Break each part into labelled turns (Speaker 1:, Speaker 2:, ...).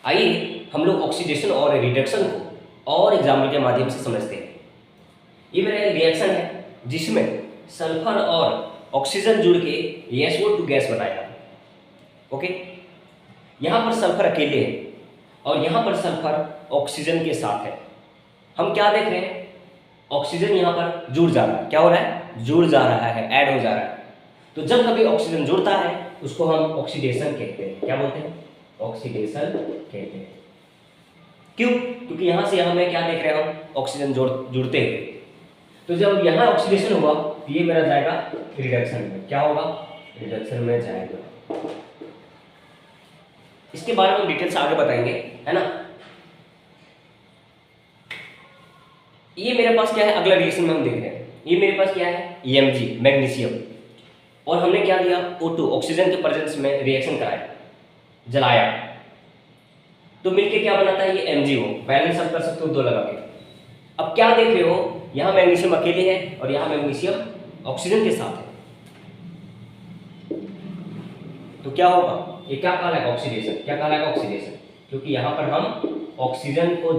Speaker 1: आइए हम लोग ऑक्सीडेशन और रिडक्शन को और एग्जाम्पल के माध्यम से समझते हैं। ये मेरा रिएक्शन है जिसमें सल्फर और ऑक्सीजन जुड़ के SO2 गैस बनाया। ओके, यहाँ पर सल्फर अकेले है और यहाँ पर सल्फर ऑक्सीजन के साथ है। हम क्या देख रहे हैं, ऑक्सीजन यहाँ पर जुड़ जा रहा है। क्या हो रहा है? जुड़ जा रहा है, ऐड हो जा रहा है। तो जब कभी ऑक्सीजन जुड़ता है उसको हम ऑक्सीडेशन कहते हैं। क्या बोलते हैं? ऑक्सीडेशन कहते हैं। क्यों? क्योंकि यहाँ से यहाँ में क्या देख रहे हैं हम, ऑक्सीजन जुड़ते हुए। तो जब यहाँ ऑक्सीडेशन हुआ तो ये मेरा जाएगा रिडक्शन में। क्या होगा? रिडक्शन में जाएगा। इसके बारे में हम डिटेल से आगे बताएंगे, है ना। ये मेरे पास क्या है, अगला रिएक्शन में हम देख रहे हैं। ये मेरे पास क्या है, Mg मैग्नीशियम, और हमने क्या दिया, O2 ऑक्सीजन के प्रेजेंस में रिएक्शन कराया, जलाया, तो मिलके क्या बनाता है, ये MgO। बैलेंस आप कर सकते हो दो लगा के। अब क्या देख रहे हो, यहाँ मैग्नीशियम अकेले है और यहाँ मैग्नीशियम ऑक्सीजन के साथ है। तो क्या होगा, ये क्या कहलाएगा, ऑक्सीडेशन। क्या कहलाएगा, ऑक्सीडेशन, क्योंकि यहाँ पर हम ऑक्सीजन को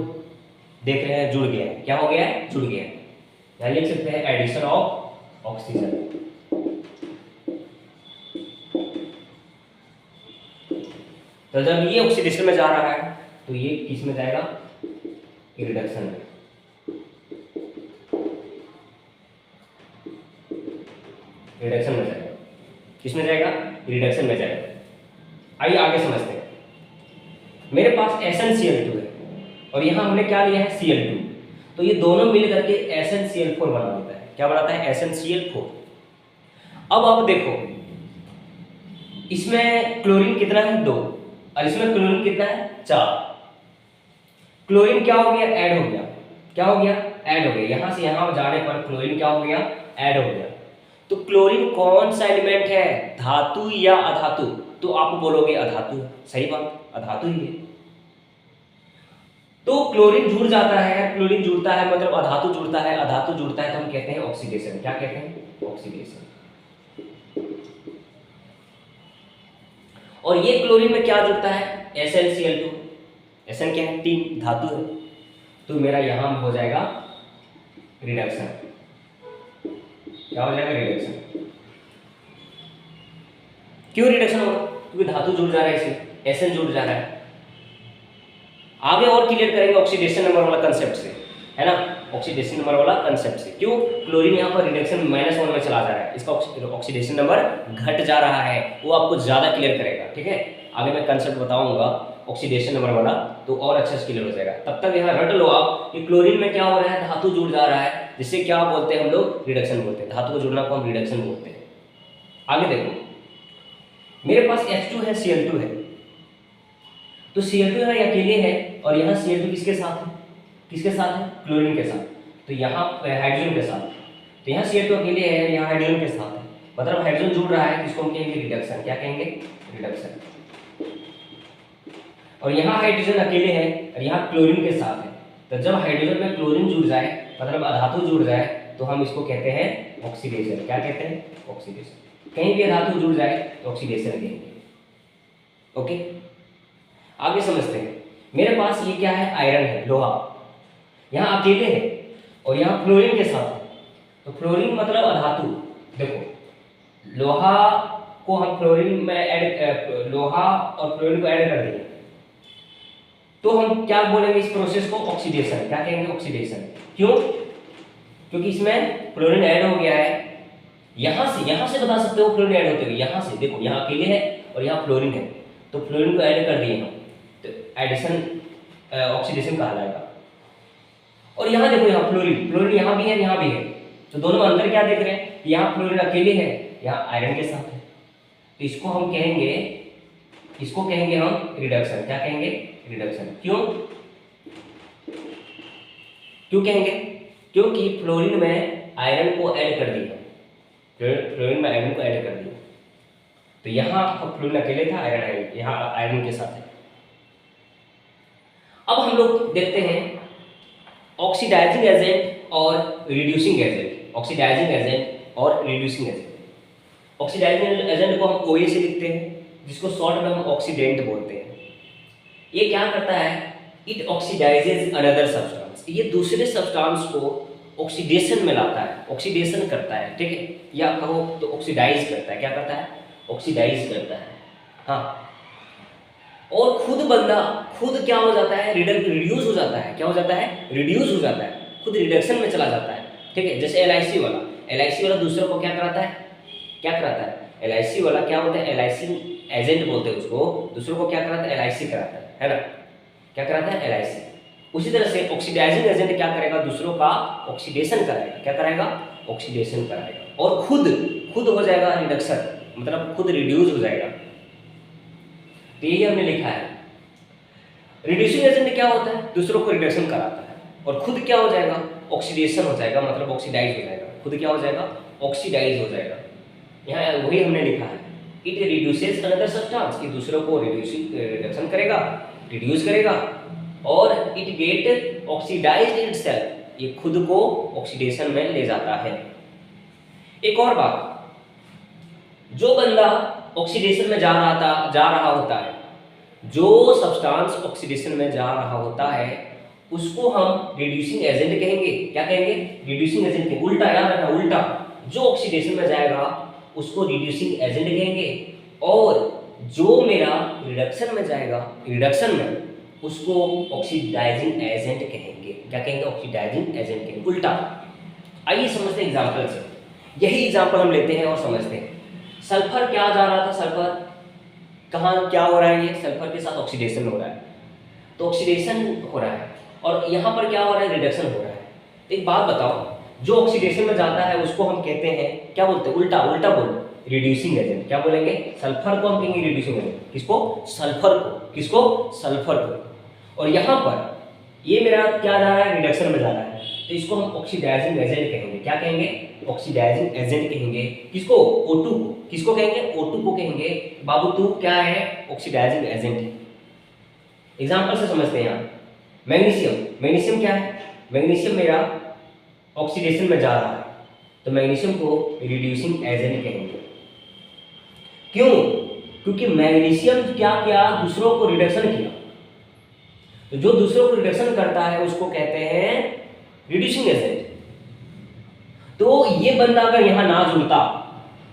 Speaker 1: देख रहे हैं जुड़ गया है। क्या हो गया है? जुड़ गया है। यहाँ लिख सकते हैं एडिशन ऑफ ऑक्सीजन। तो जब ये ऑक्सीडेशन में जा रहा है तो ये किस में जाएगा, रिडक्शन में। रिडक्शन में जाएगा। किस में जाएगा? रिडक्शन में जाएगा। आइए आगे समझते हैं। मेरे पास SnCl2 है और यहाँ हमने क्या लिया है, Cl2। तो ये दोनों मिल करके SnCl4 बना देता है। क्या बनाता है? SnCl4। अब आप देखो, इसमें क्लोरीन कितना है, 2, और इसमें क्लोरीन कितना है, 4। क्लोरीन क्या हो गया, ऐड हो गया। क्या हो गया? ऐड हो गया। यहाँ से यहाँ जाने पर क्लोरीन क्या हो गया, ऐड हो गया। तो क्लोरीन कौन सा एलिमेंट है, धातु या अधातु? तो आप बोलोगे अधातु। सही बात, अधातु ही है। तो क्लोरीन जुड़ जाता है, क्लोरीन जुड़ता है मतलब अधातु जुड़ता है, अधातु जुड़ता है तो हम कहते हैं ऑक्सीडेशन। क्या कहते हैं? ऑक्सीडेशन। और ये क्लोरीन में क्या जुड़ता है, SnCl2। Sn क्या है, 3 धातु है। तो मेरा यहां हो जाएगा रिडक्शन। क्या हो जाएगा? रिडक्शन। क्यों रिडक्शन होगा? क्योंकि धातु जुड़ जा रहा है, इसमें Sn जुड़ जा रहा है। आगे और क्लियर करेंगे ऑक्सीडेशन नंबर वाला कंसेप्ट से, है ना। ऑक्सीडेशन नंबर वाला कंसेप्ट से। क्यों? क्लोरीन यहाँ पर रिडक्शन -1 में चला जा रहा है, इसका ऑक्सीडेशन नंबर घट जा रहा है, वो आपको ज़्यादा क्लियर करेगा। ठीक है, आगे मैं कंसेप्ट बताऊंगा ऑक्सीडेशन नंबर वाला, तो और अच्छे से क्लियर हो जाएगा। तब तक यहाँ रट लो आप कि क्लोरीन में क्या हो रहा है, धातु जुड़ जा रहा है, जिससे क्या बोलते हैं हम लोग, रिडक्शन बोलते हैं। धातु को जुड़ना को हम रिडक्शन बोलते हैं। आगे देखो, मेरे पास H2 है, Cl2 है। तो Cl2 यहाँ अकेले है और यहाँ Cl2 किसके साथ है, किसके साथ है, क्लोरीन के साथ। तो यहाँ हाइड्रोजन के साथ। तो यहाँ Cl2 अकेले है, यहाँ हाइड्रोजन के साथ है, मतलब हाइड्रोजन जुड़ रहा है, जिसको हम कहेंगे रिडक्शन। क्या कहेंगे? रिडक्शन। और यहाँ हाइड्रोजन अकेले है और यहाँ क्लोरीन के साथ है। तो जब हाइड्रोजन में क्लोरीन जुड़ जाए, मतलब अधातु जुड़ जाए, तो हम इसको कहते हैं ऑक्सीडेशन। क्या कहते हैं? ऑक्सीडेशन। कहीं भी धातु जुड़ जाए तो ऑक्सीडेशन कहेंगे। ओके, आगे समझते हैं। मेरे पास ये क्या है, आयरन है, लोहा। यहाँ अकेले है और यहाँ फ्लोरीन के साथ है। तो फ्लोरीन मतलब अधातु। देखो, लोहा को हम फ्लोरीन में ऐड, लोहा और फ्लोरीन को ऐड कर देंगे तो हम क्या बोलेंगे इस प्रोसेस को, ऑक्सीडेशन। क्या कहेंगे? ऑक्सीडेशन। क्यों? क्योंकि इसमें फ्लोरीन ऐड हो गया है। यहाँ से बता सकते हो फ्लोरीन ऐड होते हुए। यहाँ से देखो, यहाँ अकेले है और यहाँ फ्लोरीन है, तो फ्लोरीन को ऐड कर दिए हम, तो एडिशन ऑक्सीडेशन कहलाएगा। और यहाँ देखो, यहाँ फ्लोरीन यहाँ भी है, यहाँ भी है, तो दोनों में अंतर क्या देख रहे हैं, यहाँ फ्लोरीन अकेले है, यहाँ आयरन के साथ है। तो इसको हम कहेंगे, इसको कहेंगे हम रिडक्शन। क्या कहेंगे? रिडक्शन। क्यों? क्यों कहेंगे? क्योंकि फ्लोरीन में आयरन को ऐड कर दिया, फ्लोरीन में आयरन को ऐड कर दिया। तो यहाँ फ्लोरीन अकेले था, आयरन है, यहाँ आयरन के साथ है। अब हम लोग देखते हैं ऑक्सीडाइजिंग एजेंट और रिड्यूसिंग एजेंट। ऑक्सीडाइजिंग एजेंट और रिड्यूसिंग एजेंट। ऑक्सीडाइजिंग एजेंट को हम OA से लिखते हैं, जिसको शॉर्ट में हम ऑक्सीडेंट बोलते हैं। ये क्या करता है, इट ऑक्सीडाइजेज अनदर सब्सटेंस, ये दूसरे सब्सटेंस को ऑक्सीडेशन में लाता है, ऑक्सीडेशन करता है, ठीक है, या कहो तो ऑक्सीडाइज करता है। क्या करता है, ऑक्सीडाइज करता है। हाँ, और खुद क्या हो जाता है, रिड्यूस हो जाता है। क्या हो जाता है, रिड्यूस हो जाता है, खुद रिडक्शन में चला जाता है, ठीक है। जैसे एलआईसी वाला दूसरों को क्या कराता है, क्या कराता है, एलआईसी वाला क्या होता है, एलआईसी एजेंट बोलते हैं उसको, दूसरों को क्या कराता है, एलआईसी कराता है ना, क्या कराता है, एलआईसी। उसी तरह से ऑक्सीडाइजिंग एजेंट क्या करेगा, दूसरों का ऑक्सीडेशन कराएगा। क्या कराएगा, ऑक्सीडेशन कराएगा, और खुद हो जाएगा रिडक्शन, मतलब खुद रिड्यूस हो जाएगा। तो यही हमने लिखा है, रिड्यूसिंग एजेंट क्या होता है, दूसरों को रिडक्शन कराता है, और खुद क्या हो जाएगा, ऑक्सीडेशन हो जाएगा, मतलब ऑक्सीडाइज हो जाएगा। खुद क्या हो जाएगा, ऑक्सीडाइज हो जाएगा। यहाँ वही हमने लिखा है, इट रिड्यूसेस अनदर सब्सटेंस, कि दूसरों को रिडक्शन करेगा, रिड्यूस करेगा, और इट गेट ऑक्सीडाइज्ड इटसेल्फ, ये खुद को ऑक्सीडेशन में ले जाता है। एक और बात, जो बंदा ऑक्सीडेशन में जा रहा होता है, जो सब्सटेंस ऑक्सीडेशन में जा रहा होता है, उसको हम रिड्यूसिंग एजेंट कहेंगे। क्या कहेंगे, रिड्यूसिंग एजेंट कहेंगे। उल्टा याद रखना, उल्टा, जो ऑक्सीडेशन में जाएगा उसको रिड्यूसिंग एजेंट कहेंगे, और जो मेरा रिडक्शन में जाएगा, रिडक्शन में, उसको ऑक्सीडाइजिंग एजेंट कहेंगे। क्या कहेंगे, ऑक्सीडाइजिंग एजेंट कहेंगे, उल्टा। आइए समझते हैं एग्जाम्पल से, यही एग्जाम्पल हम लेते हैं और समझते हैं। सल्फर क्या जा रहा था, सल्फर कहाँ क्या हो रहा है, ये सल्फर के साथ ऑक्सीडेशन हो रहा है, तो ऑक्सीडेशन हो रहा है, और यहाँ पर क्या हो रहा है, रिडक्शन हो रहा है। तो एक बात बताओ, जो ऑक्सीडेशन में जाता है उसको हम कहते हैं, क्या बोलते हैं, उल्टा बोलो, रिड्यूसिंग एजेंट। क्या बोलेंगे, सल्फर को हम कहेंगे रिड्यूसिंग एजेंट। किसको, सल्फर को, किसको, सल्फर को। और यहाँ पर ये मेरा क्या जा रहा है, रिडक्शन में जा रहा है, तो इसको हम ऑक्सीडाइजिंग एजेंट कहेंगे। क्या कहेंगे, ऑक्सीडाइजिंग एजेंट कहेंगे। किसको, O2 को। किसको कहेंगे, O2 को कहेंगे। बाबू तू क्या है, ऑक्सीडाइजिंग एजेंट है। एग्जाम्पल से समझते हैं यहाँ, मैग्नीशियम क्या है, मैग्नीशियम मेरा ऑक्सीडेशन में जा रहा है, तो मैग्नीशियम को रिड्यूसिंग एजेंट कहेंगे। क्यों, क्योंकि मैग्नीशियम क्या किया, दूसरों को रिडक्शन किया, तो जो दूसरों को रिडक्शन करता है उसको कहते हैं रिड्यूसिंग एजेंट। तो ये बंदा अगर यहां ना जुड़ता,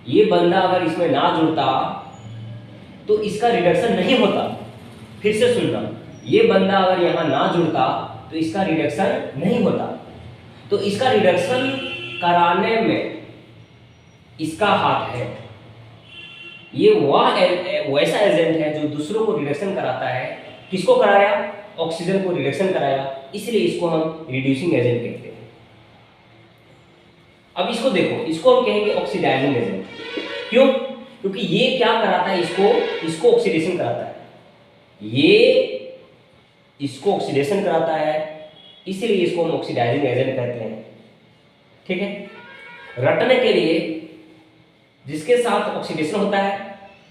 Speaker 1: ये बंदा अगर इसमें ना जुड़ता, तो इसका रिडक्शन नहीं होता। फिर से सुनना, ये बंदा अगर यहां ना जुड़ता तो इसका रिडक्शन नहीं होता। तो इसका रिडक्शन कराने में इसका हाथ है। ये वैसा एजेंट है जो दूसरों को रिडक्शन कराता है। किसको कराया, ऑक्सीजन को रिडक्शन कराया, इसलिए इसको हम रिड्यूसिंग एजेंट कहते हैं। अब इसको देखो, इसको हम कहेंगे ऑक्सीडाइजिंग एजेंट। क्यों, क्योंकि ये क्या कराता है, इसको ऑक्सीडेशन कराता है, ये इसको ऑक्सीडेशन कराता है, इसलिए इसको हम ऑक्सीडाइजिंग एजेंट कहते हैं। ठीक है, रटने के लिए जिसके साथ ऑक्सीडेशन होता है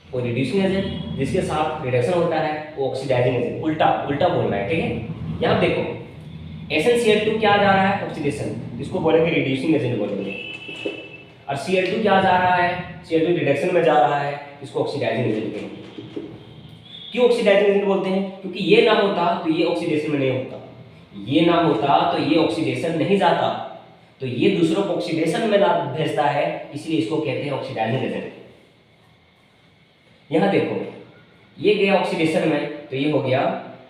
Speaker 1: वो रिड्यूसिंग एजेंट, जिसके साथ रिडक्शन होता है वो ऑक्सीडाइजिंग एजेंट। उल्टा बोलना है, ठीक है। यहां देखो, SnCl2 क्या जा रहा है, ऑक्सीडेशन, इसको बोलेंगे रिड्यूसिंग एजेंट बोलेंगे। और Cl2 क्या जा रहा है, Cl2 रिडक्शन में जा रहा है, इसको ऑक्सीडाइजिंग एजेंट कहेंगे। क्यों ऑक्सीडाइजिंग एजेंट बोलते हैं, क्योंकि ये ना होता तो ये ऑक्सीडेशन में नहीं होता, ये ना होता तो ये ऑक्सीडेशन नहीं जाता, तो ये दूसरों को ऑक्सीडेशन में भेजता है, इसलिए इसको कहते हैं ऑक्सीडाइजिंग एजेंट। यहां देखो, ये गया ऑक्सीडेशन में, तो ये हो गया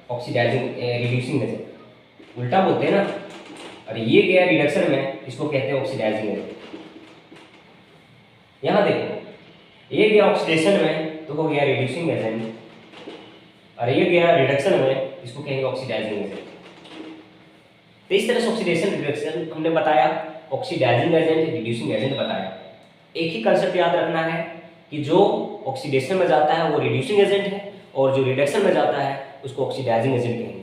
Speaker 1: ऑक्सीडाइजिंग रिड्यूसिंग एजेंट। उल्टा बोलते हैं ना। और ये गया रिडक्शन में, इसको कहते हैं ऑक्सीडाइजिंग एजेंट। यहां देखो, ये गया ऑक्सीडेशन में तो हो गया रिड्यूसिंग एजेंट, और ये गया रिडक्शन में, इसको कहेंगे ऑक्सीडाइजिंग एजेंट। तो इस तरह से ऑक्सीडेशन रिडक्शन हमने बताया, ऑक्सीडाइजिंग एजेंट, रिड्यूसिंग एजेंट बताया। एक ही कंसेप्ट याद रखना है कि जो ऑक्सीडेशन में जाता है वो रिड्यूसिंग एजेंट है, और जो रिडक्शन में जाता है उसको ऑक्सीडाइजिंग एजेंट कहेंगे।